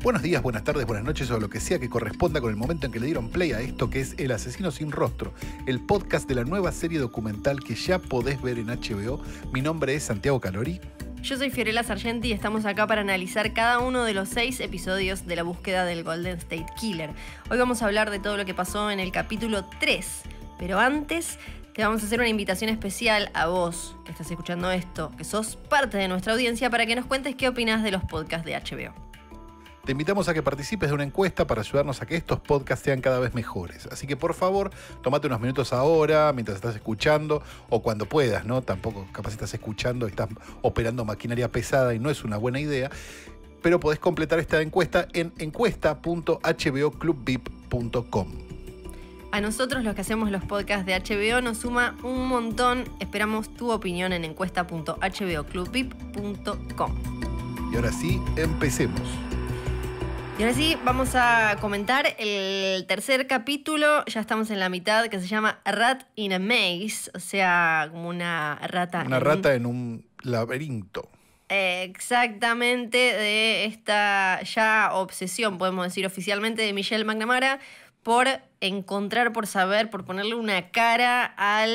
Buenos días, buenas tardes, buenas noches o lo que sea que corresponda con el momento en que le dieron play a esto que es El Asesino Sin Rostro, el podcast de la nueva serie documental que ya podés ver en HBO. Mi nombre es Santiago Calori. Yo soy Fiorella Sargenti y estamos acá para analizar cada uno de los 6 episodios de la búsqueda del Golden State Killer. Hoy vamos a hablar de todo lo que pasó en el capítulo 3, pero antes te vamos a hacer una invitación especial a vos que estás escuchando esto, que sos parte de nuestra audiencia, para que nos cuentes qué opinás de los podcasts de HBO. Te invitamos a que participes de una encuesta para ayudarnos a que estos podcasts sean cada vez mejores. Así que por favor, tómate unos minutos ahora, mientras estás escuchando, o cuando puedas, ¿no? Tampoco capaz estás escuchando y estás operando maquinaria pesada y no es una buena idea. Pero podés completar esta encuesta en encuesta.hboclubvip.com. A nosotros, los que hacemos los podcasts de HBO, nos suma un montón. Esperamos tu opinión en encuesta.hboclubvip.com. Y ahora sí, empecemos. Y ahora sí, vamos a comentar el tercer capítulo, ya estamos en la mitad, que se llama Rat in a Maze, o sea, como una rata. Una rata en un laberinto. Exactamente, de esta ya obsesión, podemos decir oficialmente, de Michelle McNamara por encontrar, por saber, por ponerle una cara a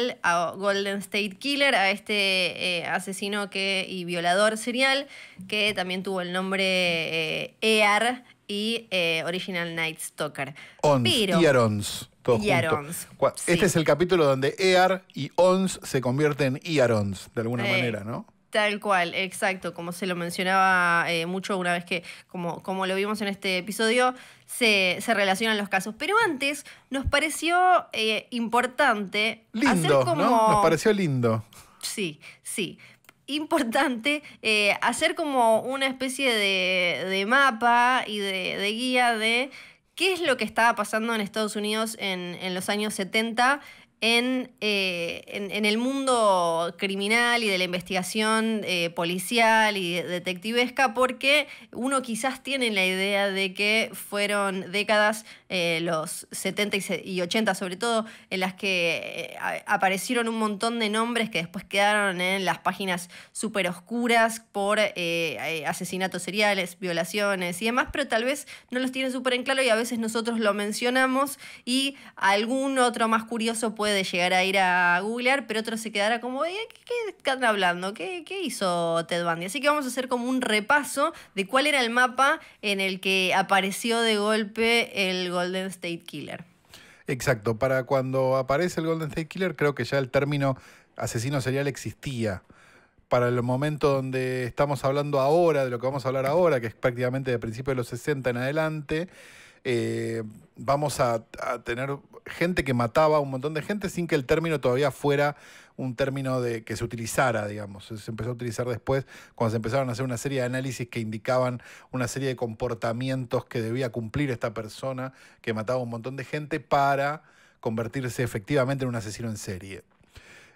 Golden State Killer, a este asesino y violador serial, que también tuvo el nombre EAR y Original Night Stalker. Iarons, todos juntos. Sí. Este es el capítulo donde EAR y ONS se convierten en Iarons, de alguna manera, ¿no? Tal cual, exacto, como se lo mencionaba mucho una vez que, como lo vimos en este episodio, se relacionan los casos. Pero antes nos pareció importante lindo, hacer como... ¿no? Nos pareció lindo. Sí. Importante hacer como una especie de mapa y de guía de qué es lo que estaba pasando en Estados Unidos en los años 70 en el mundo criminal y de la investigación policial y detectivesca, porque uno quizás tiene la idea de que fueron décadas, los 70 y 80 sobre todo, en las que aparecieron un montón de nombres que después quedaron en las páginas súper oscuras por asesinatos seriales, violaciones y demás, pero tal vez no los tienen súper en claro y a veces nosotros lo mencionamos y algún otro más curioso puede llegar a ir a googlear, pero otro se quedará como, ¿qué están hablando? ¿Qué hizo Ted Bundy? Así que vamos a hacer como un repaso de cuál era el mapa en el que apareció de golpe el Golden State Killer. Exacto, para cuando aparece el Golden State Killer creo que ya el término asesino serial existía. Para el momento donde estamos hablando ahora, de lo que vamos a hablar ahora, que es prácticamente de principios de los 60 en adelante, vamos a tener gente que mataba a un montón de gente sin que el término todavía fuera un término que se utilizara, digamos. Se empezó a utilizar después cuando se empezaron a hacer una serie de análisis que indicaban una serie de comportamientos que debía cumplir esta persona que mataba a un montón de gente para convertirse efectivamente en un asesino en serie.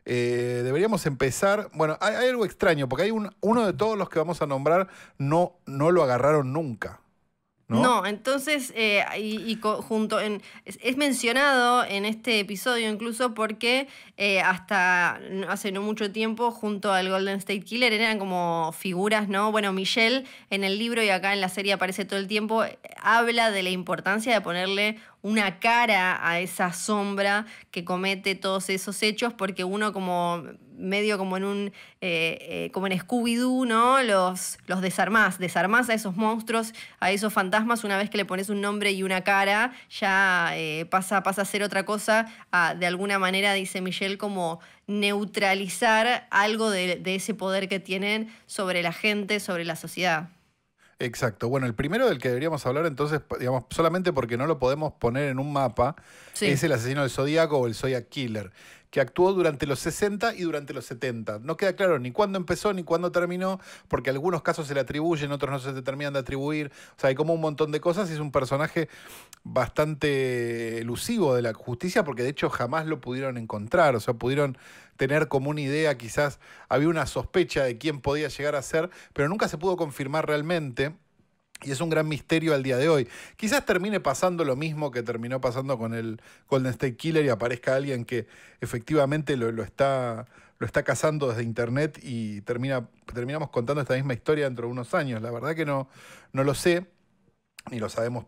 Deberíamos empezar. Bueno, hay algo extraño, porque hay uno de todos los que vamos a nombrar no lo agarraron nunca. No, entonces, es mencionado en este episodio incluso porque hasta hace no mucho tiempo, junto al Golden State Killer, eran como figuras, ¿no? Bueno, Michelle en el libro y acá en la serie aparece todo el tiempo, habla de la importancia de ponerle una cara a esa sombra que comete todos esos hechos, porque uno como medio como en un como en Scooby-Doo, ¿no? Los desarmás a esos monstruos, a esos fantasmas. Una vez que le pones un nombre y una cara, ya pasa a ser otra cosa, de alguna manera, dice Michelle, como neutralizar algo de ese poder que tienen sobre la gente, sobre la sociedad. Exacto. Bueno, el primero del que deberíamos hablar entonces, digamos, solamente porque no lo podemos poner en un mapa, sí, es el asesino del Zodíaco o el Zodiac Killer, que actuó durante los 60 y durante los 70. No queda claro ni cuándo empezó ni cuándo terminó, porque algunos casos se le atribuyen, otros no se terminan de atribuir. O sea, hay como un montón de cosas y es un personaje bastante elusivo de la justicia, porque de hecho jamás lo pudieron encontrar. O sea, pudieron tener como una idea, quizás había una sospecha de quién podía llegar a ser, pero nunca se pudo confirmar realmente. Y es un gran misterio al día de hoy. Quizás termine pasando lo mismo que terminó pasando con el Golden State Killer y aparezca alguien que efectivamente lo está cazando desde internet y terminamos contando esta misma historia dentro de unos años. La verdad que no lo sé. ni lo sabemos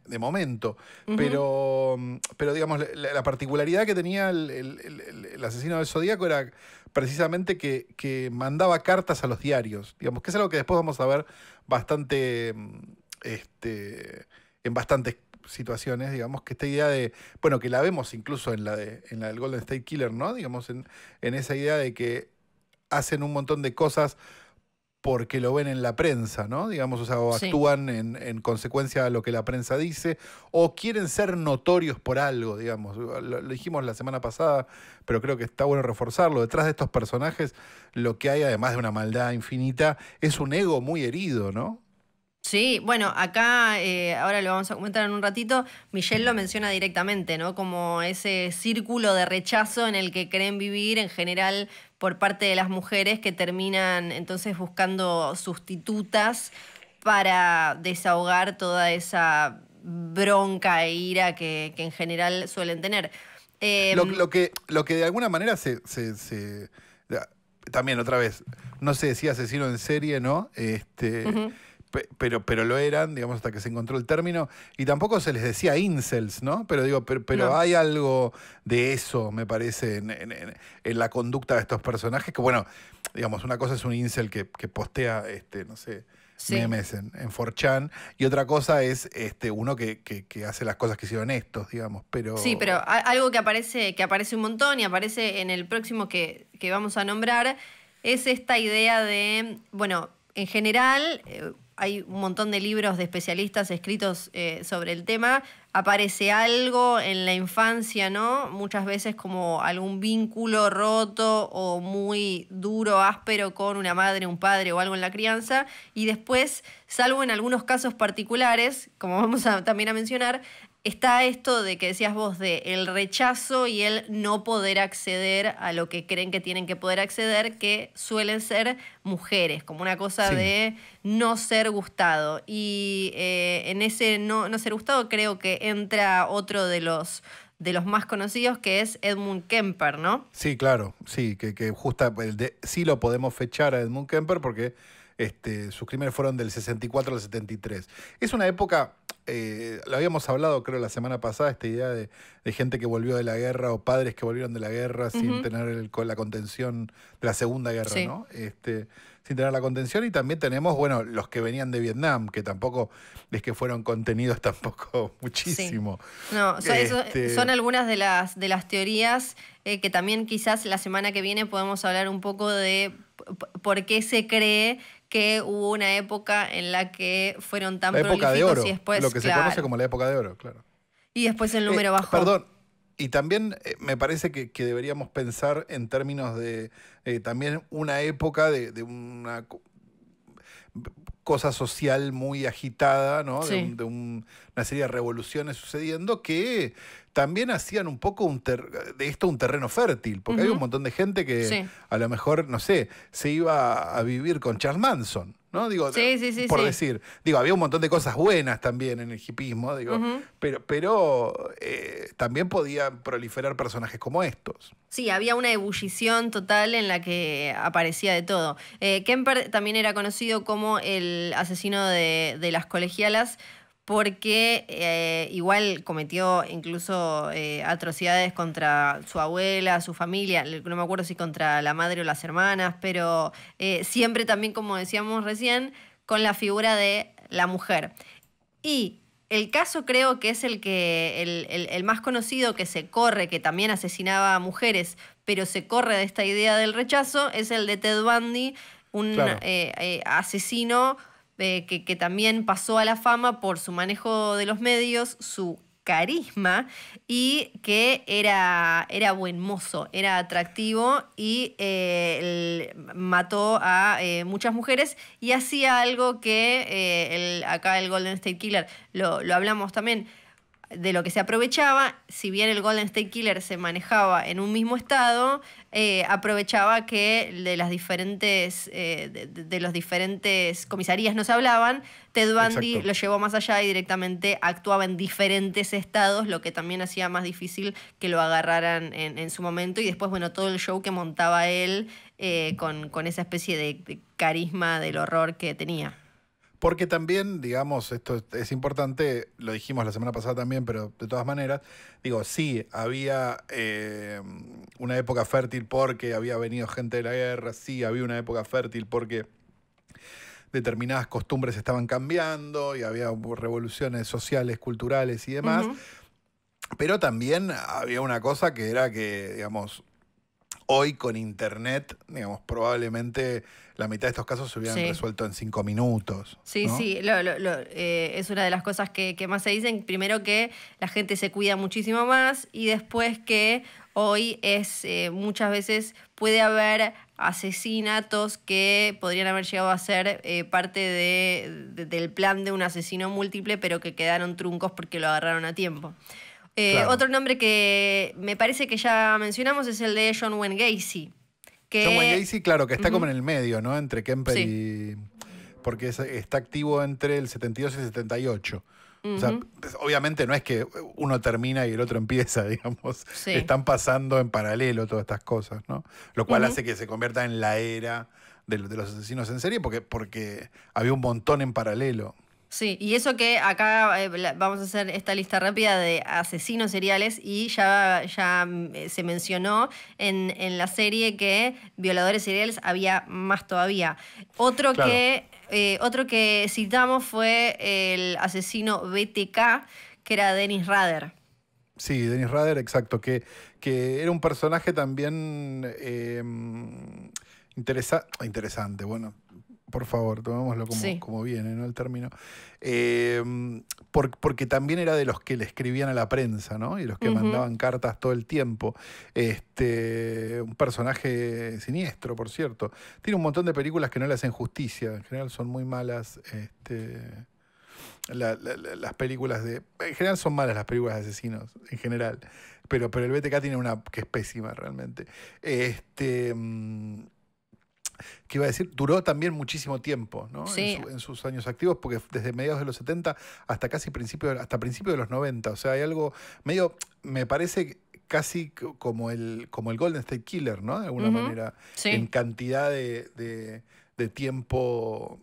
de momento, Ujú. pero digamos, la particularidad que tenía el asesino del Zodíaco era precisamente que mandaba cartas a los diarios, digamos, que es algo que después vamos a ver bastante, en bastantes situaciones, digamos, que esta idea de, bueno, que la vemos incluso en la del Golden State Killer, ¿no? Digamos, en esa idea de que hacen un montón de cosas porque lo ven en la prensa, ¿no? Digamos, o sea, o Sí. actúan en consecuencia a lo que la prensa dice, o quieren ser notorios por algo, digamos. Lo dijimos la semana pasada, pero creo que está bueno reforzarlo. Detrás de estos personajes, lo que hay, además de una maldad infinita, es un ego muy herido, ¿no? Sí, bueno, acá ahora lo vamos a comentar en un ratito, Michelle lo menciona directamente, ¿no? Como ese círculo de rechazo en el que creen vivir en general por parte de las mujeres que terminan entonces buscando sustitutas para desahogar toda esa bronca e ira que en general suelen tener. Em, Lo que de alguna manera también otra vez, no se decía asesino en serie, ¿no? ujú, Pero lo eran, digamos, hasta que se encontró el término, y tampoco se les decía incels, ¿no? Pero digo, pero no. hay algo de eso, me parece, en la conducta de estos personajes, que bueno, digamos, una cosa es un incel que postea, no sé, Sí. memes en 4chan, y otra cosa es uno que hace las cosas que hicieron estos, digamos, Sí, pero pero... algo que aparece un montón y aparece en el próximo que vamos a nombrar es esta idea de, bueno, en general hay un montón de libros de especialistas escritos sobre el tema, aparece algo en la infancia, ¿no? Muchas veces como algún vínculo roto o muy duro, áspero con una madre, un padre o algo en la crianza, y después, salvo en algunos casos particulares, como vamos a, también a mencionar, está esto de que decías vos, de el rechazo y el no poder acceder a lo que creen que tienen que poder acceder, que suelen ser mujeres, como una cosa Sí, de no ser gustado. Y en ese no ser gustado creo que entra otro de los más conocidos, que es Edmund Kemper, ¿no? sí, claro, sí, que justa, sí lo podemos fechar a Edmund Kemper porque sus crímenes fueron del 64 al 73. Es una época, lo habíamos hablado creo la semana pasada, esta idea de gente que volvió de la guerra o padres que volvieron de la guerra sin Ujú, tener la contención de la Segunda Guerra, sí. ¿no? Sin tener la contención, y también tenemos, bueno, los que venían de Vietnam, que tampoco es que fueron contenidos tampoco Sí. muchísimo. No, son Este, algunas de las teorías que también quizás la semana que viene podemos hablar un poco de por qué se cree que hubo una época en la que fueron tan la época de prolíficos y oro, lo después, que se conoce claro, como la época de oro, claro. y después el número bajó. Perdón, y también me parece que deberíamos pensar en términos de también una época de una cosa social muy agitada, ¿no? Sí. Una serie de revoluciones sucediendo que también hacían un poco de esto un terreno fértil, porque hay un Ujú, montón de gente que sí. a lo mejor, no sé, se iba a vivir con Charles Manson, ¿no? Digo, Sí, sí, sí, por sí. decir, digo, había un montón de cosas buenas también en el hipismo, digo, Ujú. pero también podían proliferar personajes como estos. Sí, había una ebullición total en la que aparecía de todo. Kemper también era conocido como el asesino de las colegialas porque igual cometió incluso atrocidades contra su abuela, su familia, no me acuerdo si contra la madre o las hermanas, pero siempre también, como decíamos recién, con la figura de la mujer. Y el caso creo que es el más conocido que se corre, que también asesinaba a mujeres, pero se corre de esta idea del rechazo, es el de Ted Bundy, un Claro. asesino que también pasó a la fama por su manejo de los medios, su carisma y que era buen mozo, era atractivo y mató a muchas mujeres y hacía algo que acá el Golden State Killer lo hablamos también de lo que se aprovechaba, si bien el Golden State Killer se manejaba en un mismo estado, aprovechaba que de las diferentes de los diferentes comisarías no se hablaban. Ted Bundy Exacto. lo llevó más allá y directamente actuaba en diferentes estados, lo que también hacía más difícil que lo agarraran en su momento. Y después, bueno, todo el show que montaba él con esa especie de carisma del horror que tenía. Porque también, digamos, esto es importante, lo dijimos la semana pasada también, pero de todas maneras, digo, sí, había una época fértil porque había venido gente de la guerra, sí, había una época fértil porque determinadas costumbres estaban cambiando y había revoluciones sociales, culturales y demás, pero también había una cosa que era que, digamos, hoy con internet, digamos, probablemente la mitad de estos casos se hubieran resuelto en 5 minutos. Sí, ¿no? sí, es una de las cosas que más se dicen. Primero que la gente se cuida muchísimo más y después que hoy muchas veces puede haber asesinatos que podrían haber llegado a ser parte del plan de un asesino múltiple, pero que quedaron truncos porque lo agarraron a tiempo. Claro. Otro nombre que me parece que ya mencionamos es el de John Wayne Gacy. John Wayne Gacy, claro, que está como en el medio, ¿no? Entre Kemper y... Porque está activo entre el 72 y el 78. O sea, obviamente no es que uno termina y el otro empieza, digamos. Sí. Están pasando en paralelo todas estas cosas, ¿no? Lo cual hace que se convierta en la era de los asesinos en serie porque había un montón en paralelo. Sí, y eso que acá vamos a hacer esta lista rápida de asesinos seriales y ya se mencionó en la serie que violadores seriales había más todavía. Otro que citamos fue el asesino BTK, que era Dennis Rader. Sí, Dennis Rader, exacto, que era un personaje también interesante, bueno. Por favor, tomémoslo como viene, ¿no? El término. Porque también era de los que le escribían a la prensa, ¿no? Y los que mandaban cartas todo el tiempo. Un personaje siniestro, por cierto. Tiene un montón de películas que no le hacen justicia. En general son muy malas. Las películas de... En general son malas las películas de asesinos, en general. Pero el BTK tiene una que es pésima, realmente. Que iba a decir, duró también muchísimo tiempo, ¿no? Sí. En sus años activos, porque desde mediados de los 70 hasta casi principios de los 90. O sea, hay algo medio, me parece casi como el Golden State Killer, ¿no? De alguna manera, en cantidad de tiempo,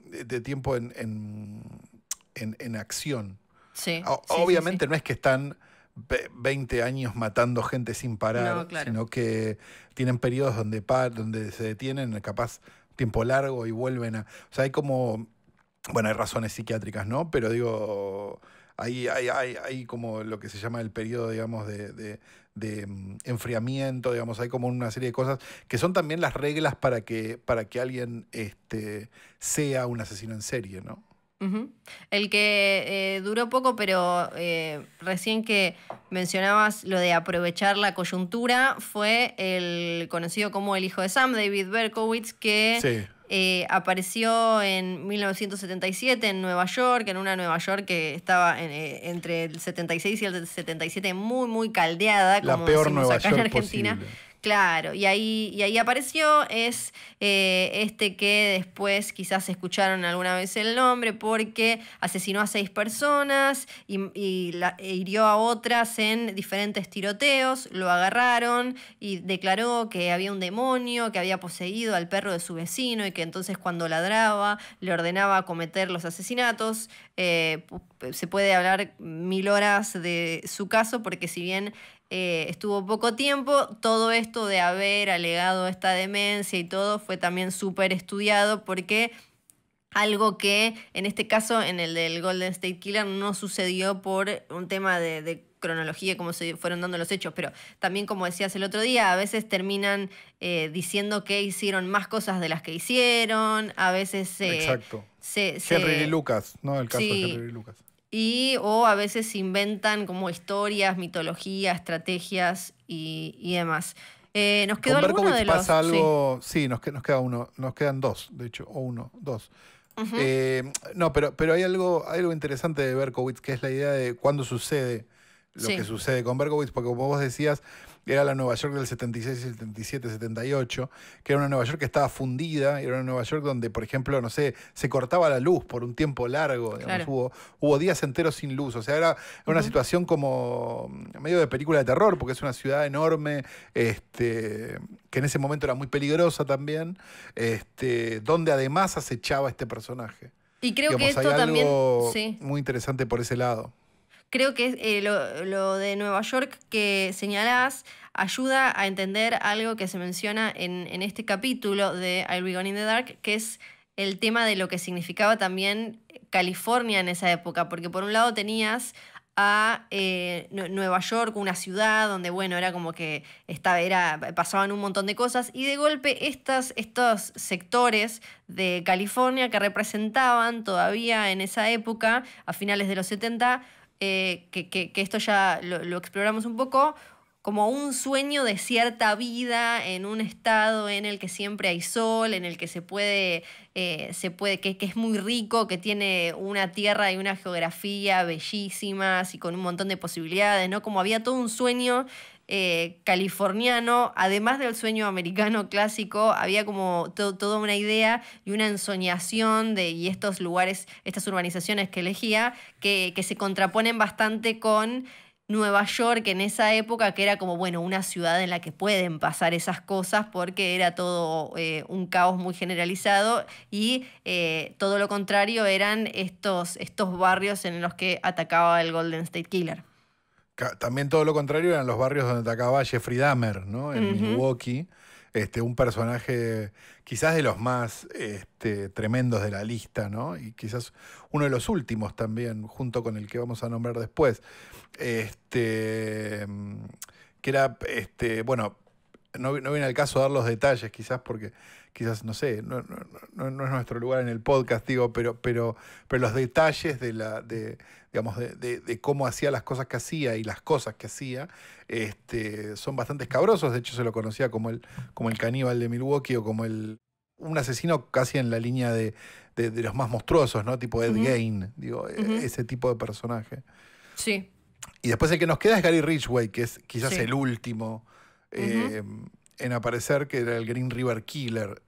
en acción. Sí. Obviamente no es que están 20 años matando gente sin parar, sino que tienen periodos donde se detienen, capaz tiempo largo y vuelven a... O sea, hay como... Bueno, hay razones psiquiátricas, ¿no? Pero digo, hay como lo que se llama el periodo, digamos, de enfriamiento, digamos, hay como una serie de cosas que son también las reglas para que alguien sea un asesino en serie, ¿no? El que duró poco, pero recién que mencionabas lo de aprovechar la coyuntura, fue el conocido como el hijo de Sam, David Berkowitz, que apareció en 1977 en Nueva York, en una Nueva York que estaba entre el 76 y el 77 muy, muy caldeada, como decimos Nueva acá York en Argentina. Posible. Claro, y ahí apareció, es que después quizás escucharon alguna vez el nombre porque asesinó a 6 personas y hirió a otras en diferentes tiroteos, lo agarraron y declaró que había un demonio que había poseído al perro de su vecino y que entonces cuando ladraba le ordenaba cometer los asesinatos. Se puede hablar 1000 horas de su caso porque si bien... estuvo poco tiempo, todo esto de haber alegado esta demencia y todo fue también súper estudiado porque algo que en este caso, en el del Golden State Killer, no sucedió por un tema de cronología, como se fueron dando los hechos, pero también, como decías el otro día, a veces terminan diciendo que hicieron más cosas de las que hicieron, a veces... Exacto. Henry Lee Lucas, ¿no? El caso de Henry Lee Lucas. O a veces inventan como historias, mitología, estrategias y demás. ¿Nos quedó alguno de los...? Pasa algo... Sí, nos queda uno. Nos quedan 2, de hecho. O 2. No, pero hay algo interesante de Berkowitz, que es la idea de cuándo sucede lo que sucede con Berkowitz, porque como vos decías, era la Nueva York del 76, 77, 78, que era una Nueva York que estaba fundida, era una Nueva York donde, por ejemplo, no sé, se cortaba la luz por un tiempo largo, digamos, hubo días enteros sin luz, o sea, era una situación como medio de película de terror, porque es una ciudad enorme, que en ese momento era muy peligrosa también, donde además acechaba este personaje. Y creo que Digamos, hay esto también, algo sí. muy interesante por ese lado. Creo que lo de Nueva York que señalás ayuda a entender algo que se menciona en este capítulo de I'll Be Gone in the Dark, que es el tema de lo que significaba también California en esa época, porque por un lado tenías a Nueva York, una ciudad donde, bueno, era como que pasaban un montón de cosas, y de golpe estos sectores de California que representaban todavía en esa época, a finales de los 70, que esto ya lo exploramos un poco, como un sueño de cierta vida en un estado en el que siempre hay sol, en el que que es muy rico, que tiene una tierra y una geografía bellísimas y con un montón de posibilidades, ¿no? Como había todo un sueño californiano, además del sueño americano clásico, había como toda una idea y una ensoñación y estos lugares, estas urbanizaciones que elegía, que se contraponen bastante con Nueva York en esa época, que era como, bueno, una ciudad en la que pueden pasar esas cosas porque era todo un caos muy generalizado, y todo lo contrario eran estos barrios en los que atacaba el Golden State Killer. También todo lo contrario eran los barrios donde atacaba Jeffrey Dahmer, ¿no? En Ujú. Milwaukee. Un personaje quizás de los más tremendos de la lista, ¿no? Y quizás uno de los últimos también, junto con el que vamos a nombrar después. Que era, bueno, no viene al caso dar los detalles, quizás porque, quizás, no sé, no es nuestro lugar en el podcast, digo, pero los detalles digamos, de cómo hacía las cosas que hacía y las cosas que hacía, son bastante escabrosos. De hecho, se lo conocía como el caníbal de Milwaukee, o como un asesino casi en la línea de los más monstruosos, ¿no? Tipo Ed Gein, digo, ese tipo de personaje. Sí. Y después el que nos queda es Gary Ridgway, que es quizás Sí. el último en aparecer, que era el Green River Killer,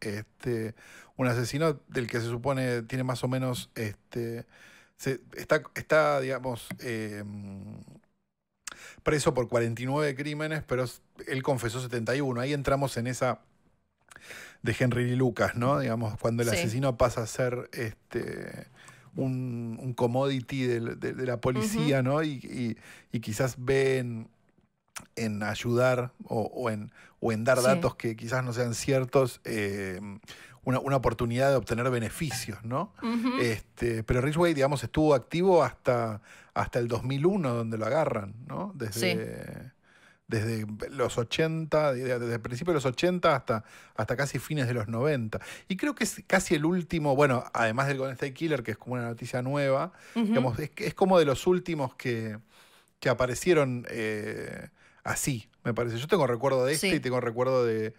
un asesino del que se supone tiene más o menos, está digamos, preso por 49 crímenes, pero él confesó 71. Ahí entramos en esa de Henry Lee Lucas, ¿no? Digamos, cuando el asesino pasa a ser un commodity de la policía, ¿no? Y quizás ven en ayudar o en dar datos que quizás no sean ciertos, una oportunidad de obtener beneficios, ¿no? Pero Ridgway, digamos, estuvo activo hasta el 2001, donde lo agarran, ¿no? Desde los 80, desde el principio de los 80 hasta casi fines de los 90. Y creo que es casi el último, bueno, además del Golden State Killer, que es como una noticia nueva, digamos, es como de los últimos que aparecieron así, me parece. Yo tengo recuerdo de y tengo recuerdo de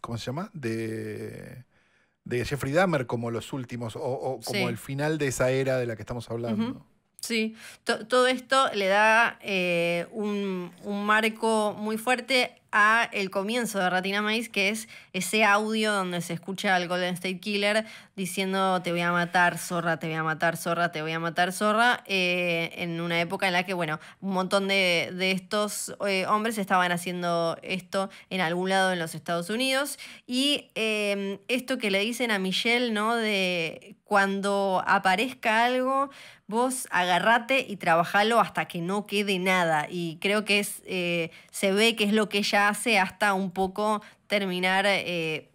¿cómo se llama? De Jeffrey Dahmer como los últimos, o como el final de esa era de la que estamos hablando. Sí, todo esto le da un marco muy fuerte a el comienzo de Ratina Maíz, que es ese audio donde se escucha al Golden State Killer diciendo: te voy a matar, zorra, te voy a matar, zorra, te voy a matar, zorra, en una época en la que, bueno, un montón de estos hombres estaban haciendo esto en algún lado en los Estados Unidos. Y esto que le dicen a Michelle, ¿no? De cuando aparezca algo, vos agarrate y trabajalo hasta que no quede nada. Y creo que se ve que es lo que ella hace hasta un poco terminar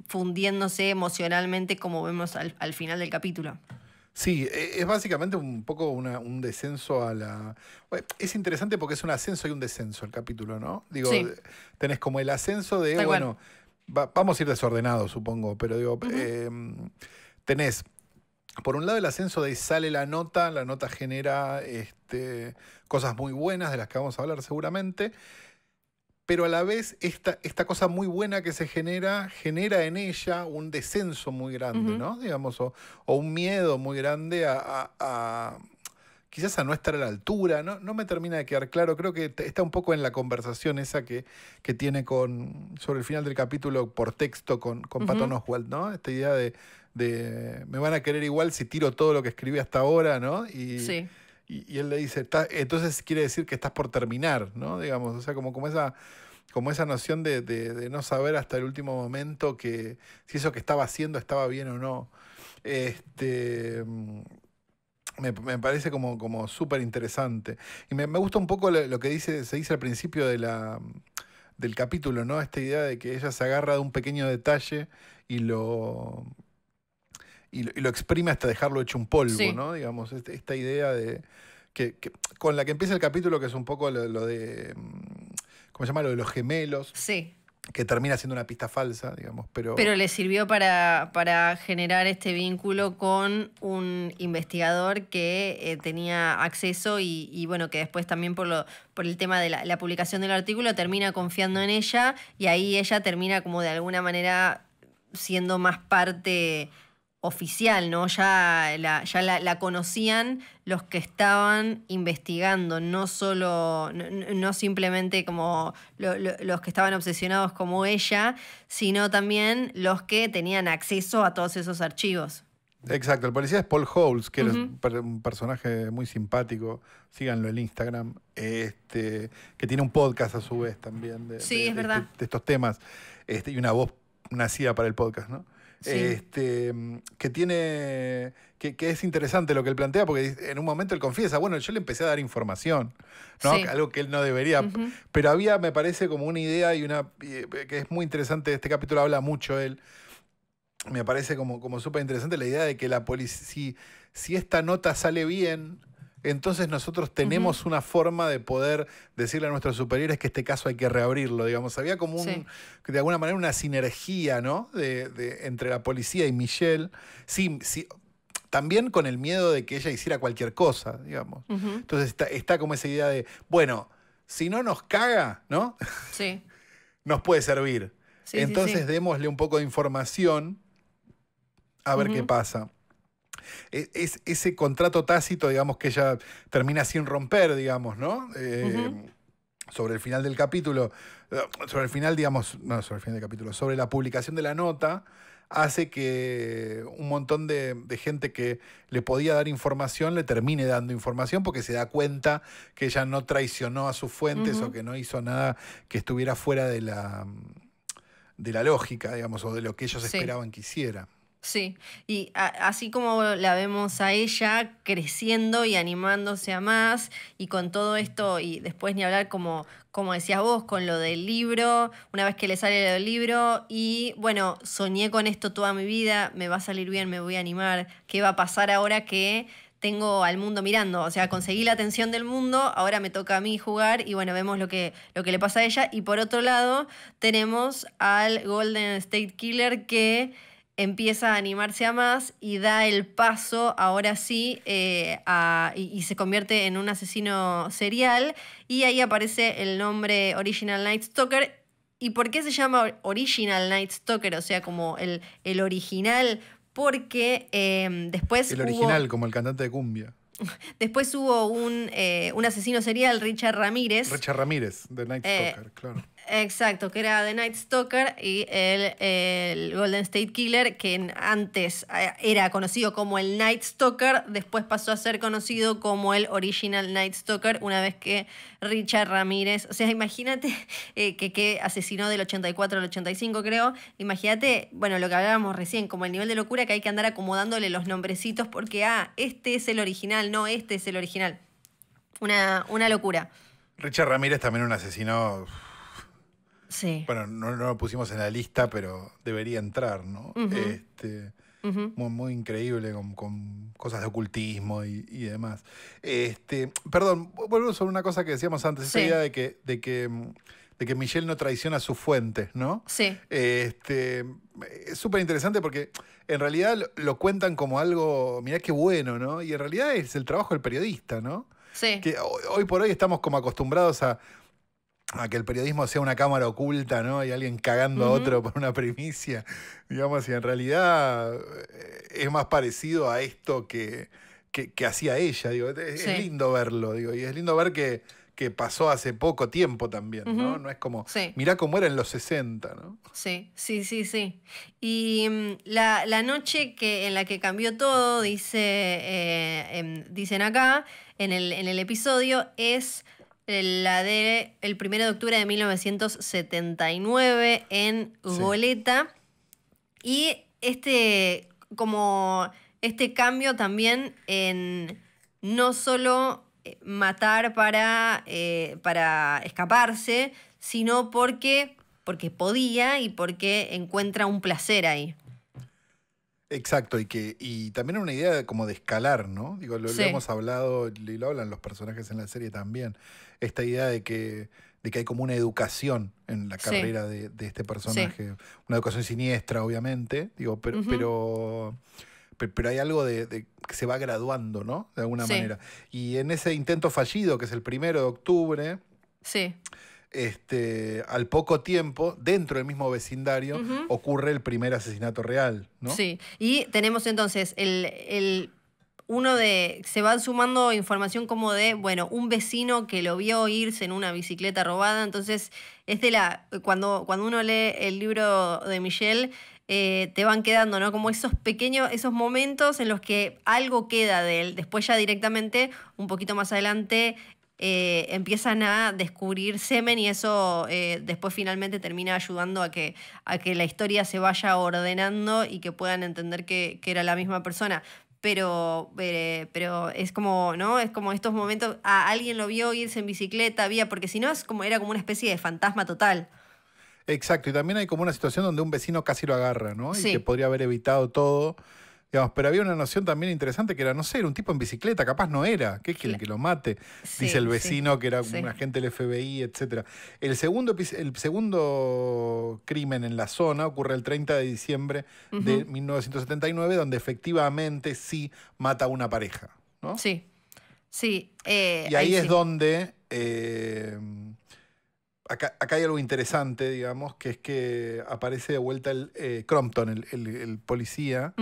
fundiéndose emocionalmente, como vemos al final del capítulo. Sí, es básicamente un poco un descenso a la... Bueno, es interesante porque es un ascenso y un descenso el capítulo, ¿no? Digo, tenés como el ascenso de, bueno, vamos a ir desordenados, supongo, pero digo, tenés... Por un lado, el ascenso de sale la nota genera cosas muy buenas de las que vamos a hablar seguramente, pero a la vez esta cosa muy buena que se genera en ella un descenso muy grande, ¿no? Digamos, o un miedo muy grande quizás a no estar a la altura, no me termina de quedar claro. Creo que está un poco en la conversación esa que tiene sobre el final del capítulo por texto con Patton Oswalt, ¿no? Esta idea de me van a querer igual si tiro todo lo que escribí hasta ahora, ¿no? Y él le dice, entonces quiere decir que estás por terminar, ¿no? Digamos, o sea, como esa como esa noción de no saber hasta el último momento que si eso que estaba haciendo estaba bien o no. Me parece como súper interesante. Y me gusta un poco lo que se dice al principio del capítulo, ¿no? Esta idea de que ella se agarra de un pequeño detalle y lo exprime hasta dejarlo hecho un polvo, Sí. ¿no? Digamos, esta idea de con la que empieza el capítulo, que es un poco lo de, ¿cómo se llama? Lo de los gemelos, Sí. que termina siendo una pista falsa, digamos, Pero le sirvió para generar este vínculo con un investigador que tenía acceso y bueno, que después también por el tema de la publicación del artículo termina confiando en ella y ahí ella termina como de alguna manera siendo más parte oficial, ¿no? Ya la conocían los que estaban investigando, no solo, no simplemente como los que estaban obsesionados como ella, sino también los que tenían acceso a todos esos archivos. Exacto, el policía es Paul Holes, que es un personaje muy simpático, síganlo en Instagram, que tiene un podcast a su vez también Sí, es verdad. de estos temas, y una voz nacida para el podcast, ¿no? Sí. Que tiene, que es interesante lo que él plantea, porque en un momento él confiesa, bueno, yo le empecé a dar información, ¿no? Sí. Algo que él no debería, pero había, me parece, como una idea que es muy interesante, este capítulo habla mucho él, me parece como súper interesante la idea de que la policía, si esta nota sale bien, entonces nosotros tenemos una forma de poder decirle a nuestros superiores que este caso hay que reabrirlo, digamos. Había como de alguna manera una sinergia, ¿no? Entre la policía y Michelle. Sí, sí, también con el miedo de que ella hiciera cualquier cosa, digamos. Entonces está como esa idea de, bueno, si no nos caga, ¿no? Sí. Nos puede servir. Sí, entonces sí. démosle un poco de información a ver qué pasa. Es ese contrato tácito, digamos, que ella termina sin romper, digamos, ¿no? Sobre el final del capítulo, sobre el final, digamos, no sobre el final del capítulo, sobre la publicación de la nota, hace que un montón de gente que le podía dar información le termine dando información porque se da cuenta que ella no traicionó a sus fuentes o que no hizo nada que estuviera fuera de la lógica, digamos, o de lo que ellos esperaban que hiciera. Sí, y así como la vemos a ella creciendo y animándose a más, y con todo esto, y después ni hablar como decías vos, con lo del libro, una vez que le sale lo del libro, y bueno, soñé con esto toda mi vida, me va a salir bien, me voy a animar, ¿qué va a pasar ahora que tengo al mundo mirando? O sea, conseguí la atención del mundo, ahora me toca a mí jugar, y bueno, vemos lo que le pasa a ella, y por otro lado, tenemos al Golden State Killer que empieza a animarse a más y da el paso, ahora sí, y se convierte en un asesino serial. Y ahí aparece el nombre Original Night Stalker. ¿Y por qué se llama Original Night Stalker? O sea, como el original. Porque después El original, como el cantante de cumbia. Después hubo un asesino serial, Richard Ramírez. Richard Ramírez, de Night Stalker, claro. Exacto, que era The Night Stalker y el Golden State Killer, que antes era conocido como el Night Stalker, después pasó a ser conocido como el Original Night Stalker una vez que Richard Ramírez, o sea, imagínate que asesinó del 84 al 85 creo, imagínate, bueno, lo que hablábamos recién, como el nivel de locura que hay que andar acomodándole los nombrecitos porque, este es el original, no, este es el original. Una locura. Richard Ramírez también un asesino. Sí. Bueno, no lo pusimos en la lista, pero debería entrar, ¿no? Muy increíble, con cosas de ocultismo y demás. Perdón, vuelvo sobre una cosa que decíamos antes, esa idea de que Michelle no traiciona sus fuentes, ¿no? Sí. Es súper interesante porque en realidad lo cuentan como algo, mirá qué bueno, ¿no? Y en realidad es el trabajo del periodista, ¿no? Sí. Que hoy por hoy estamos como acostumbrados a que el periodismo sea una cámara oculta, ¿no? Y alguien cagando a otro por una primicia, digamos, y en realidad es más parecido a esto que hacía ella, digo. Es lindo verlo, digo, y es lindo ver que pasó hace poco tiempo también, ¿no? No es como, mirá cómo era en los 60, ¿no? Sí. Y la noche en la que cambió todo, dicen acá, en el episodio, es la de el 1 de octubre de 1979 en Goleta. Y como este cambio también en no solo matar para escaparse, sino porque podía y porque encuentra un placer ahí. Exacto, y también una idea como de escalar, ¿no? Digo, lo hemos hablado, y lo hablan los personajes en la serie también. Esta idea de que hay como una educación en la carrera de este personaje. Una educación siniestra, obviamente, digo, pero hay algo de que se va graduando, ¿no? De alguna manera. Y en ese intento fallido, que es el 1 de octubre, al poco tiempo, dentro del mismo vecindario, ocurre el primer asesinato real, ¿no? Sí, y tenemos entonces se va sumando información como de, bueno, un vecino que lo vio irse en una bicicleta robada. Entonces, cuando uno lee el libro de Michelle, te van quedando, ¿no? Como esos momentos en los que algo queda de él. Después ya directamente, un poquito más adelante, empiezan a descubrir semen, y eso después finalmente termina ayudando a que la historia se vaya ordenando y que puedan entender que era la misma persona. Pero es como, ¿no? Es como estos momentos, alguien lo vio irse en bicicleta, porque si no era como una especie de fantasma total. Exacto, y también hay como una situación donde un vecino casi lo agarra, ¿no? Y que podría haber evitado todo. Digamos, pero había una noción también interesante que era, no sé, era un tipo en bicicleta, capaz no era, ¿qué quiere que lo mate? Dice el vecino que era un agente del FBI, etc. El segundo crimen en la zona ocurre el 30 de diciembre de 1979, donde efectivamente sí mata a una pareja, ¿no? Sí, sí. Y ahí es donde... Acá hay algo interesante, digamos, que es que aparece de vuelta Crompton, el policía,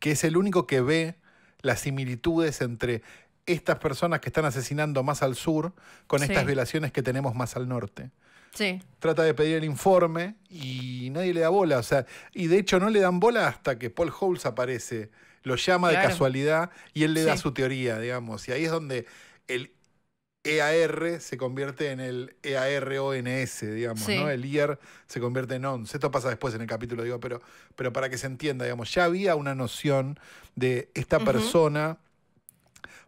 que es el único que ve las similitudes entre estas personas que están asesinando más al sur con estas violaciones que tenemos más al norte. Sí. Trata de pedir el informe y nadie le da bola. O sea, y de hecho no le dan bola hasta que Paul Holes aparece, lo llama de casualidad y él le da su teoría, digamos. Y ahí es donde el EAR se convierte en el EARONS, digamos, ¿no? El IER se convierte en ONS. Esto pasa después en el capítulo, digo, pero para que se entienda, digamos, ya había una noción de esta persona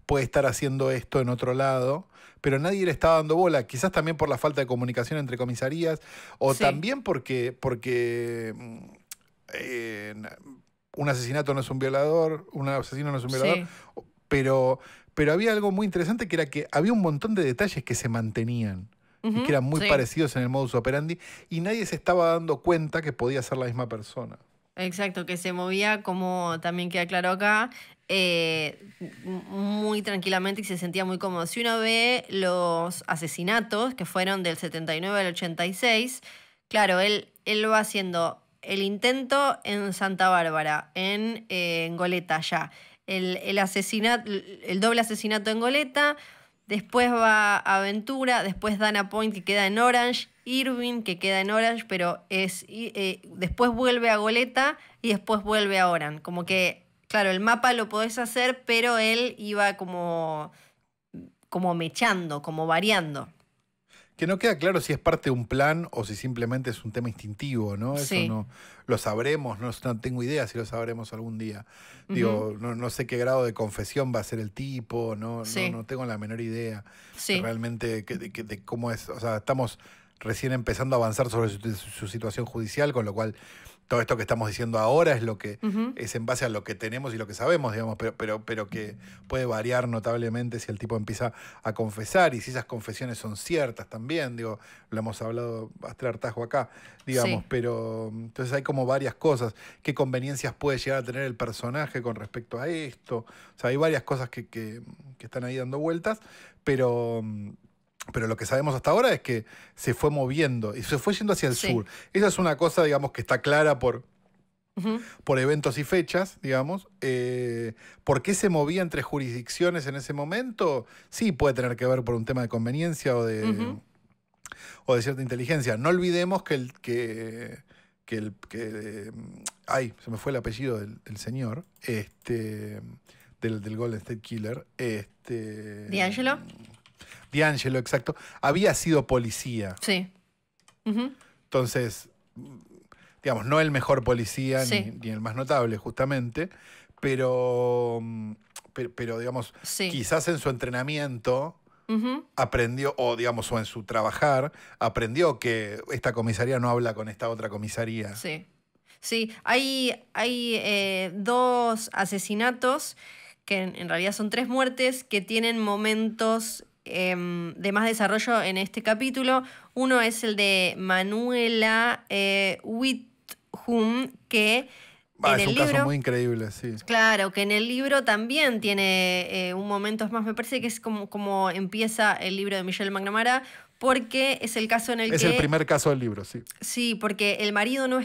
puede estar haciendo esto en otro lado, pero nadie le estaba dando bola, quizás también por la falta de comunicación entre comisarías, o también porque un asesinato no es un violador, un asesino no es un violador, pero había algo muy interesante, que era que había un montón de detalles que se mantenían y que eran muy parecidos en el modus operandi, y nadie se estaba dando cuenta que podía ser la misma persona. Exacto, que se movía, como también queda claro acá, muy tranquilamente, y se sentía muy cómodo. Si uno ve los asesinatos que fueron del 79 al 86, claro, él va haciendo el intento en Santa Bárbara, en Goleta ya. El doble asesinato en Goleta, después va a Ventura, después Dana Point, que queda en Orange, Irving, que queda en Orange, pero después vuelve a Goleta y después vuelve a Orange. Como que, claro, el mapa lo podés hacer, pero él iba como mechando, como variando. Que no queda claro si es parte de un plan o si simplemente es un tema instintivo, ¿no? Eso no lo sabremos, no tengo idea si lo sabremos algún día. Digo, no sé qué grado de confesión va a ser el tipo, no tengo la menor idea realmente de cómo es. O sea, estamos recién empezando a avanzar sobre su situación judicial, con lo cual todo esto que estamos diciendo ahora es lo que es en base a lo que tenemos y lo que sabemos, digamos, pero que puede variar notablemente si el tipo empieza a confesar y si esas confesiones son ciertas también, digo, lo hemos hablado hasta el hartazgo acá, digamos, pero entonces hay como varias cosas, qué conveniencias puede llegar a tener el personaje con respecto a esto, o sea, hay varias cosas que están ahí dando vueltas, pero lo que sabemos hasta ahora es que se fue moviendo y se fue yendo hacia el sur. Esa es una cosa, digamos, que está clara por eventos y fechas, digamos. ¿Por qué se movía entre jurisdicciones en ese momento? Sí, puede tener que ver por un tema de conveniencia o de cierta inteligencia. No olvidemos ay, se me fue el apellido del señor, del Golden State Killer. ¿D'Angelo? D'Angelo, exacto, había sido policía. Sí. Uh-huh. Entonces, digamos, no el mejor policía Sí. ni el más notable, justamente, pero digamos, Sí. quizás en su entrenamiento Uh-huh. aprendió, o digamos, o en su trabajar, aprendió que esta comisaría no habla con esta otra comisaría. Sí. Sí, hay 2 asesinatos, que en realidad son 3 muertes, que tienen momentos de más desarrollo en este capítulo. Uno es el de Manuela Withum, que en Es el un caso libro... muy increíble, sí. Claro, que en el libro también tiene un momento, es más, me parece que es como empieza el libro de Michelle McNamara, porque es el caso en el Es que... el primer caso del libro, sí. Sí, porque el marido no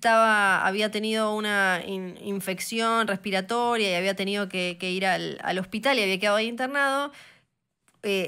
había tenido una infección respiratoria y había tenido que ir al hospital y había quedado ahí internado.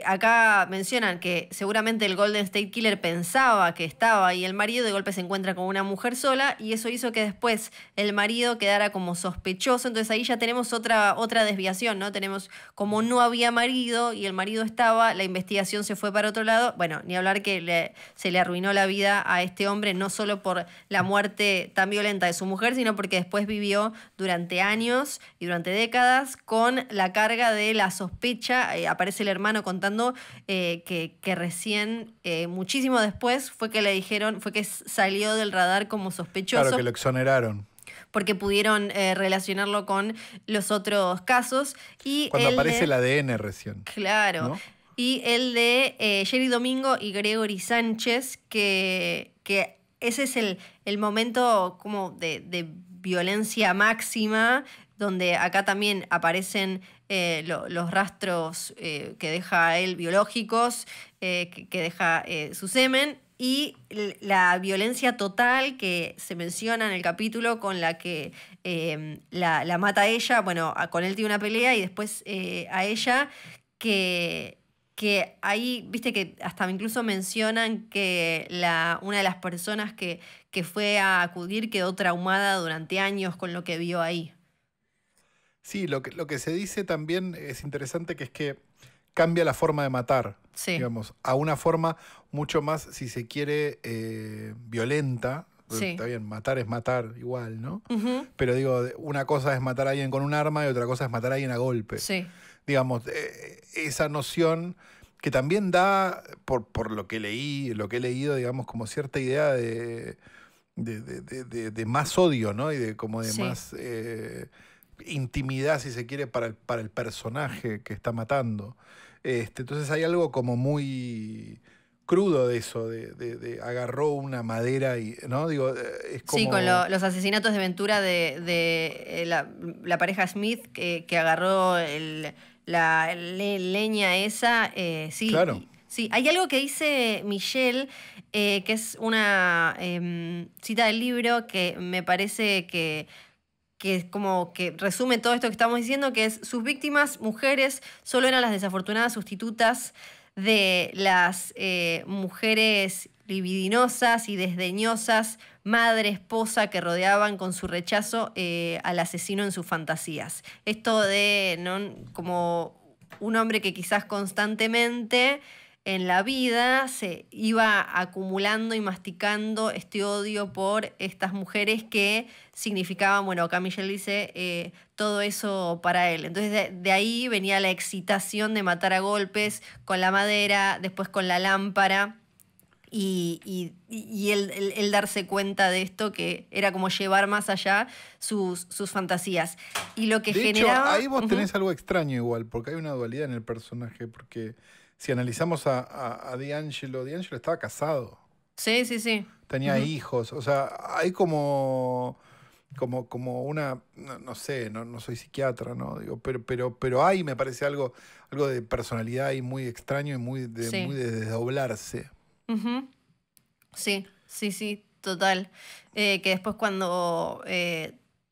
Acá mencionan que seguramente el Golden State Killer pensaba que estaba ahí el marido, de golpe se encuentra con una mujer sola y eso hizo que después el marido quedara como sospechoso. Entonces ahí ya tenemos otra desviación, ¿no? Tenemos como no había marido y el marido estaba, la investigación se fue para otro lado. Bueno, ni hablar que se le arruinó la vida a este hombre, no solo por la muerte tan violenta de su mujer, sino porque después vivió durante años y durante décadas con la carga de la sospecha. Aparece el hermano contando que recién, muchísimo después, fue que salió del radar como sospechoso. Claro, que lo exoneraron. Porque pudieron relacionarlo con los otros casos. Y cuando aparece el ADN recién. Claro. ¿No? Y el de Jerry Domingo y Gregory Sánchez, que ese es el momento como de violencia máxima, donde acá también aparecen los rastros que deja él biológicos, que deja su semen, y la violencia total que se menciona en el capítulo con la que la mata a ella. Bueno, con él tiene una pelea y después a ella, que ahí, viste que hasta incluso mencionan que una de las personas que fue a acudir quedó traumada durante años con lo que vio ahí. Sí, lo que se dice también es interesante, que es que cambia la forma de matar, sí. Digamos, a una forma mucho más, si se quiere, violenta. Sí. Está bien, matar es matar igual, ¿no? Uh-huh. Pero digo, una cosa es matar a alguien con un arma y otra cosa es matar a alguien a golpe. Sí. Digamos, esa noción que también da, por lo que he leído, digamos, como cierta idea de más odio, ¿no? Y de como de más intimidad, si se quiere, para el personaje que está matando. Entonces hay algo como muy crudo de eso, de agarró una madera y, ¿no? Digo, es como... Sí, con los asesinatos de Ventura de la pareja Smith, que agarró la leña esa, sí. Claro. Sí, hay algo que dice Michelle, que es una cita del libro que me parece que es como que resume todo esto que estamos diciendo, que es: sus víctimas, mujeres, solo eran las desafortunadas sustitutas de las mujeres libidinosas y desdeñosas, madre, esposa, que rodeaban con su rechazo al asesino en sus fantasías. Esto de, ¿no?, como un hombre que quizás constantemente en la vida se iba acumulando y masticando este odio por estas mujeres que significaban, bueno, acá Michelle dice, todo eso para él. Entonces de ahí venía la excitación de matar a golpes con la madera, después con la lámpara, y él darse cuenta de esto, que era como llevar más allá sus fantasías. Y lo que generaba... Hecho, ahí vos tenés algo extraño igual, porque hay una dualidad en el personaje, porque... Si analizamos a D'Angelo estaba casado. Sí, sí, sí. Tenía hijos. O sea, hay como una, no sé, no soy psiquiatra, ¿no? Digo, pero hay, me parece, algo de personalidad ahí muy extraño y muy de desdoblarse. Uh-huh. Sí, total. Que después cuando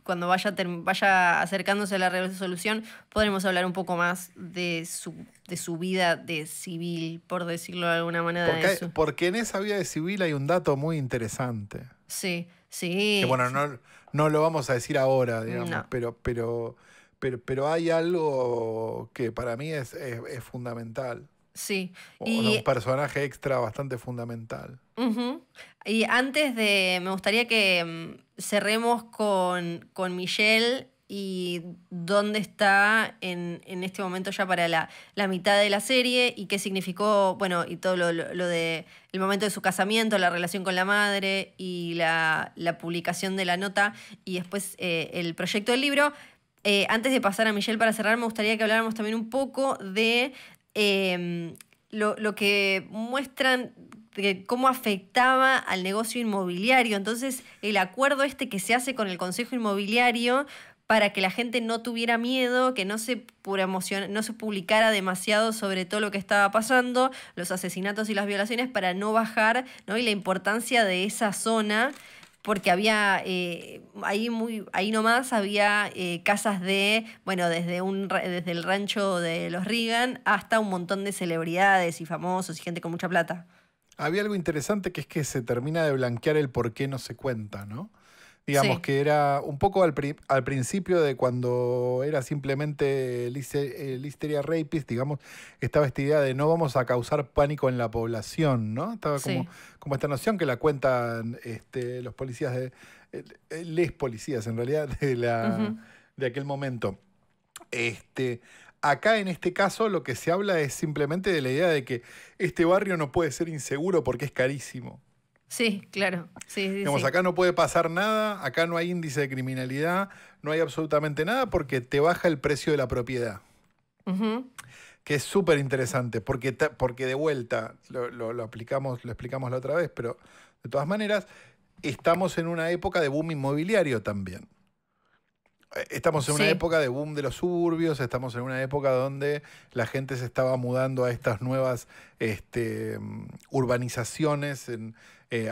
vaya acercándose a la resolución, podremos hablar un poco más de su vida de civil, por decirlo de alguna manera. Porque en esa vida de civil hay un dato muy interesante. Sí. Que bueno, no lo vamos a decir ahora, digamos, no. pero hay algo que para mí es fundamental. Sí. O sea, un personaje extra bastante fundamental. Ujú. Y me gustaría que cerremos con Michelle y dónde está en este momento ya para la mitad de la serie y qué significó, bueno, y todo lo de el momento de su casamiento, la relación con la madre y la publicación de la nota y después el proyecto del libro. Antes de pasar a Michelle para cerrar, me gustaría que habláramos también un poco de lo que muestran de cómo afectaba al negocio inmobiliario. Entonces, el acuerdo que se hace con el Consejo Inmobiliario para que la gente no tuviera miedo, que no se publicara demasiado sobre todo lo que estaba pasando, los asesinatos y las violaciones, para no bajar, ¿no? Y la importancia de esa zona, porque había ahí nomás había casas bueno, desde el rancho de los Reagan hasta un montón de celebridades y famosos y gente con mucha plata. Había algo interesante que es que se termina de blanquear el por qué no se cuenta, ¿no? Digamos Sí. que era un poco al principio de cuando era simplemente Listeria rapist, digamos, estaba esta idea de no vamos a causar pánico en la población, ¿no? Estaba Sí. como esta noción que la cuentan los policías les policías en realidad Ujú. de aquel momento. Acá en este caso lo que se habla es simplemente de la idea de que este barrio no puede ser inseguro porque es carísimo. Sí, claro. Sí, sí, Digamos, sí. acá no puede pasar nada, acá no hay índice de criminalidad, no hay absolutamente nada porque te baja el precio de la propiedad. Ujú. Que es súper interesante, porque de vuelta, lo explicamos la otra vez, pero de todas maneras, estamos en una época de boom inmobiliario también. Estamos en una Sí. época de boom de los suburbios, estamos en una época donde la gente se estaba mudando a estas nuevas urbanizaciones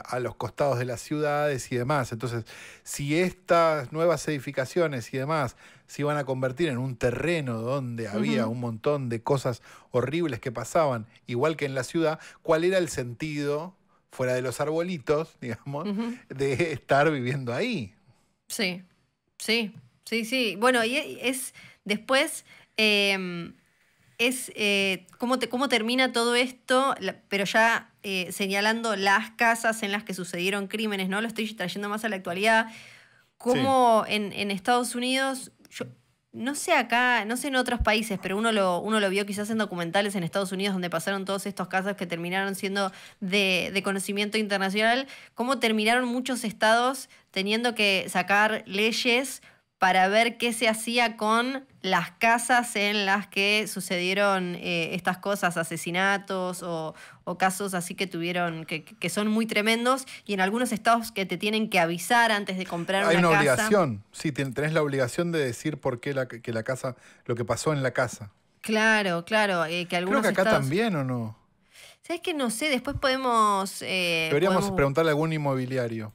a los costados de las ciudades y demás. Entonces, si estas nuevas edificaciones y demás se iban a convertir en un terreno donde había Ujú. un montón de cosas horribles que pasaban, igual que en la ciudad, ¿cuál era el sentido, fuera de los arbolitos, digamos, Ujú. de estar viviendo ahí? Sí. Sí. Sí, sí. Bueno, y después es cómo termina todo esto, pero ya señalando las casas en las que sucedieron crímenes, ¿no? Lo estoy trayendo más a la actualidad. Sí. Cómo en Estados Unidos, yo no sé acá, no sé en otros países, pero uno lo vio quizás en documentales en Estados Unidos donde pasaron todos estos casos que terminaron siendo de conocimiento internacional, cómo terminaron muchos estados teniendo que sacar leyes para ver qué se hacía con las casas en las que sucedieron estas cosas, asesinatos o casos así que son muy tremendos, y en algunos estados que te tienen que avisar antes de comprar Hay una una casa. obligación, sí, tenés la obligación de decir por qué que la casa, lo que pasó en la casa. Claro, claro, que Creo que algunos acá estados. también, ¿o no? ¿Sabes qué? No sé, después podemos, Deberíamos podemos preguntarle a algún inmobiliario.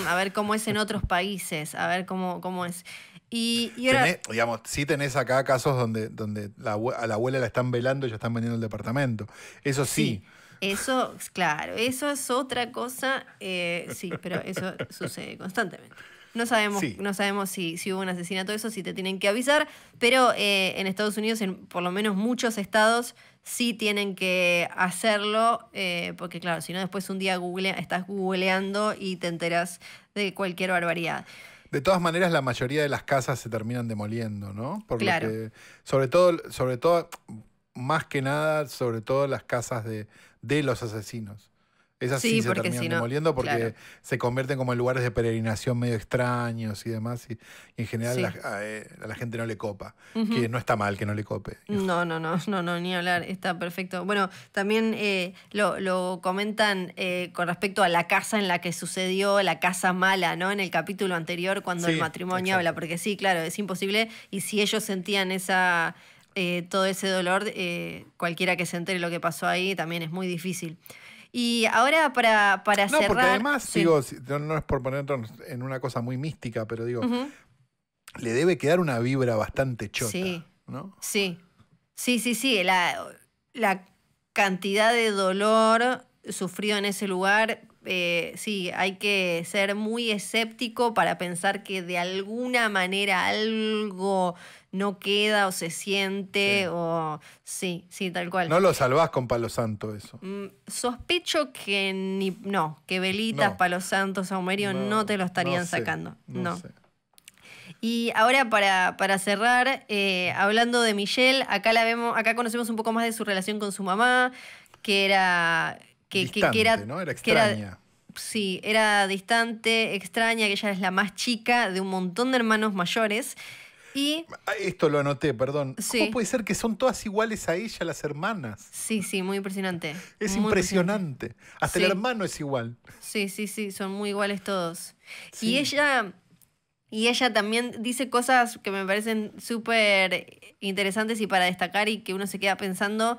a ver cómo es en otros países, a ver cómo es. Y ahora, Digamos, sí tenés acá casos donde a la abuela la están velando y ya están vendiendo el departamento. Eso sí. sí, eso, claro, eso es otra cosa, sí, pero eso sucede constantemente. No sabemos, Sí. no sabemos si hubo un asesinato de eso, si te tienen que avisar, pero en Estados Unidos, en por lo menos muchos estados, sí tienen que hacerlo, porque claro, si no después un día estás googleando y te enteras de cualquier barbaridad. De todas maneras, la mayoría de las casas se terminan demoliendo, ¿no? Por lo Claro, que, sobre todo, más que nada, sobre todo las casas de los asesinos. Esas sí sí, se porque si terminan no, demoliendo claro, porque se convierten como en lugares de peregrinación medio extraños y demás. Y en general sí. a la gente no le copa. Que Ujú. no está mal que no le cope. No, no, no, no, no, ni hablar, está perfecto. Bueno, también lo comentan con respecto a la casa en la que sucedió, la casa mala, ¿no? En el capítulo anterior, cuando el Sí, matrimonio habla, exacto. porque sí, claro, es imposible. Y si ellos sentían todo ese dolor, cualquiera que se entere lo que pasó ahí, también es muy difícil. Y ahora para No, porque cerrar, además, sí. digo, no es por ponernos en una cosa muy mística, pero digo, Ujú. le debe quedar una vibra bastante chota, Sí, ¿no? sí, sí, sí, sí. La cantidad de dolor sufrido en ese lugar, sí, hay que ser muy escéptico para pensar que de alguna manera algo no queda o se siente o... Sí, tal cual. No lo salvás con palo santo eso. Sospecho que que velitas, palos santos, saumerio no te lo estarían sacando. No sé. Y ahora para cerrar, hablando de Michelle, acá conocemos un poco más de su relación con su mamá, que era... Distante, era, ¿no? Era extraña. Sí, era distante, extraña, que ella es la más chica de un montón de hermanos mayores. Y... Esto lo anoté, perdón. Sí. ¿Cómo puede ser que son todas iguales a ella, las hermanas? Sí, muy impresionante. Es muy impresionante. Hasta el hermano es igual. Sí, son muy iguales todos. Sí. Y ella también dice cosas que me parecen súper interesantes y para destacar y que uno se queda pensando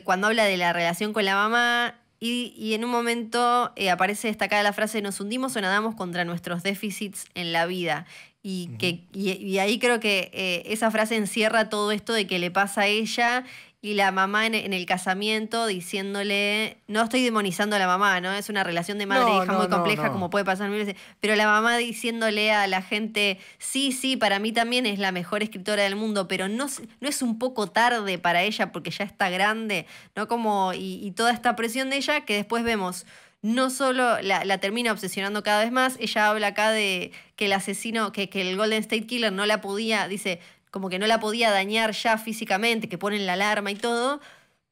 cuando habla de la relación con la mamá y en un momento aparece destacada la frase nos hundimos o nadamos contra nuestros déficits en la vida. Y ahí creo que esa frase encierra todo esto de que le pasa a ella y la mamá en el casamiento diciéndole, no estoy demonizando a la mamá, ¿no? Es una relación de madre e hija muy compleja como puede pasar mil veces, pero la mamá diciéndole a la gente, sí, para mí también es la mejor escritora del mundo, pero no es un poco tarde para ella porque ya está grande, ¿no? Como, y toda esta presión de ella que después vemos... No solo la termina obsesionando cada vez más, ella habla acá de que el asesino, que el Golden State Killer no la podía, dice, como que no la podía dañar ya físicamente, que ponen la alarma y todo,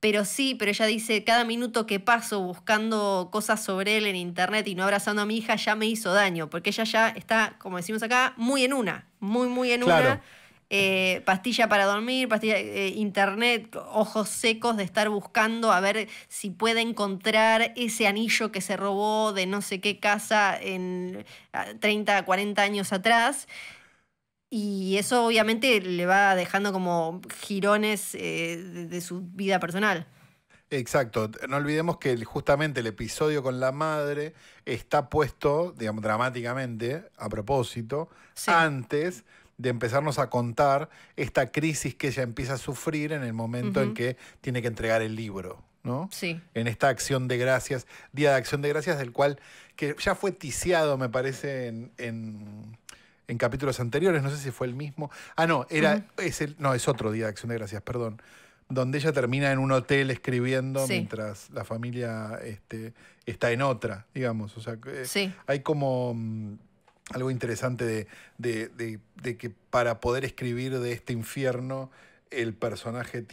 pero ella dice, cada minuto que paso buscando cosas sobre él en internet y no abrazando a mi hija ya me hizo daño, porque ella ya está, como decimos acá, muy en una, muy en una. Pastilla para dormir, internet, ojos secos de estar buscando a ver si puede encontrar ese anillo que se robó de no sé qué casa en 30, 40 años atrás. Y eso obviamente le va dejando como girones de su vida personal. Exacto. No olvidemos que justamente el episodio con la madre está puesto, digamos, dramáticamente, a propósito, antes de empezarnos a contar esta crisis que ella empieza a sufrir en el momento en que tiene que entregar el libro, ¿no? Sí. En esta acción de gracias, Día de Acción de Gracias, del cual que ya fue ticiado, me parece, en capítulos anteriores, no sé si fue el mismo. No, es otro Día de Acción de Gracias, perdón. Donde ella termina en un hotel escribiendo mientras la familia está en otra, digamos. O sea, hay como algo interesante de que para poder escribir de este infierno, el personaje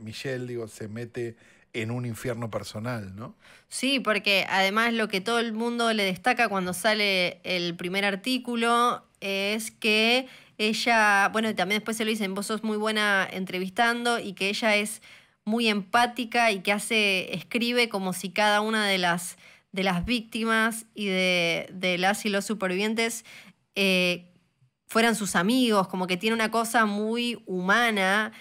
Michelle, se mete en un infierno personal, ¿no? Sí, porque además lo que todo el mundo le destaca cuando sale el primer artículo es que ella, bueno, también después se lo dicen, vos sos muy buena entrevistando y que ella es muy empática y que escribe como si cada una de las víctimas y de las y los supervivientes fueran sus amigos, como que tiene una cosa muy humana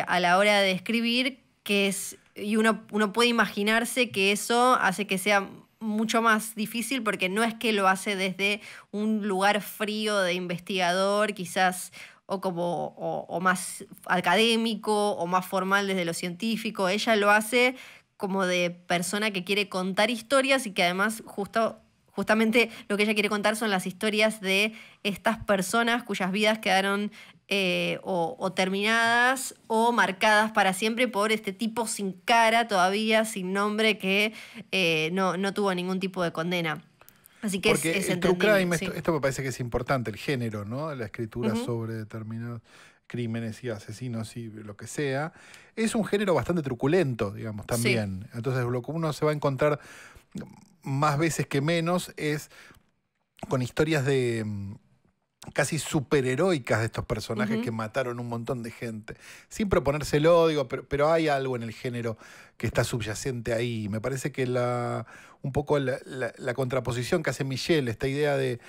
a la hora de escribir, que es, y uno puede imaginarse que eso hace que sea mucho más difícil porque no es que lo hace desde un lugar frío de investigador, quizás, o más académico, o más formal desde lo científico. Ella lo hace como de persona que quiere contar historias y que además justamente lo que ella quiere contar son las historias de estas personas cuyas vidas quedaron o terminadas o marcadas para siempre por este tipo sin cara todavía, sin nombre, que no tuvo ningún tipo de condena. Así que porque es el true crime, sí. esto me parece que es importante, el género, ¿no? La escritura sobre determinados crímenes y asesinos y lo que sea, es un género bastante truculento, digamos, también. Sí. Entonces lo que uno se va a encontrar más veces que menos es con historias de casi superheroicas de estos personajes que mataron un montón de gente. Sin proponérselo, digo, pero hay algo en el género que está subyacente ahí. Me parece que un poco la contraposición que hace Michelle, esta idea de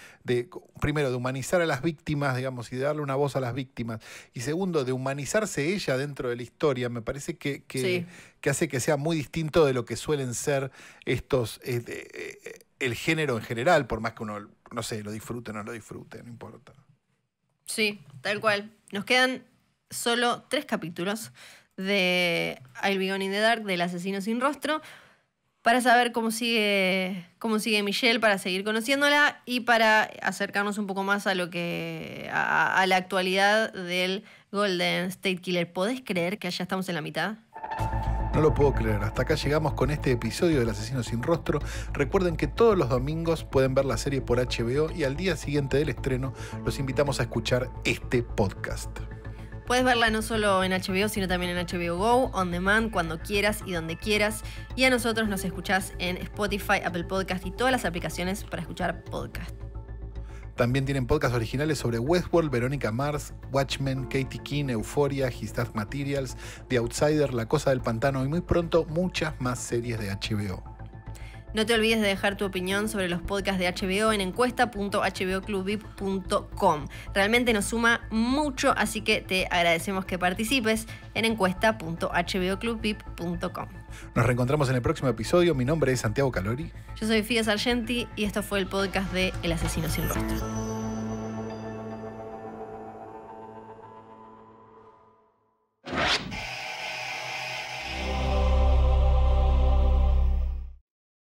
primero, de humanizar a las víctimas, digamos, y de darle una voz a las víctimas, y segundo, de humanizarse ella dentro de la historia, me parece que hace que sea muy distinto de lo que suelen ser estos... el género en general, por más que uno, no sé, lo disfrute o no lo disfrute, no importa. Sí, tal cual. Nos quedan solo 3 capítulos de I'll Be Gone in the Dark, del Asesino Sin Rostro, para saber cómo sigue Michelle, para seguir conociéndola y para acercarnos un poco más a lo que a la actualidad del Golden State Killer. ¿Podés creer que ya estamos en la mitad? No lo puedo creer. Hasta acá llegamos con este episodio del Asesino Sin Rostro. Recuerden que todos los domingos pueden ver la serie por HBO y al día siguiente del estreno los invitamos a escuchar este podcast. Puedes verla no solo en HBO, sino también en HBO Go, On Demand, cuando quieras y donde quieras. Y a nosotros nos escuchás en Spotify, Apple Podcast y todas las aplicaciones para escuchar podcast. También tienen podcasts originales sobre Westworld, Verónica Mars, Watchmen, Katie Keene, Euphoria, His Dark Materials, The Outsider, La Cosa del Pantano y muy pronto muchas más series de HBO. No te olvides de dejar tu opinión sobre los podcasts de HBO en encuesta.hboclubvip.com. Realmente nos suma mucho, así que te agradecemos que participes en encuesta.hboclubvip.com. Nos reencontramos en el próximo episodio. Mi nombre es Santiago Calori. Yo soy Fia Sargenti y esto fue el podcast de El Asesino Sin Rostro.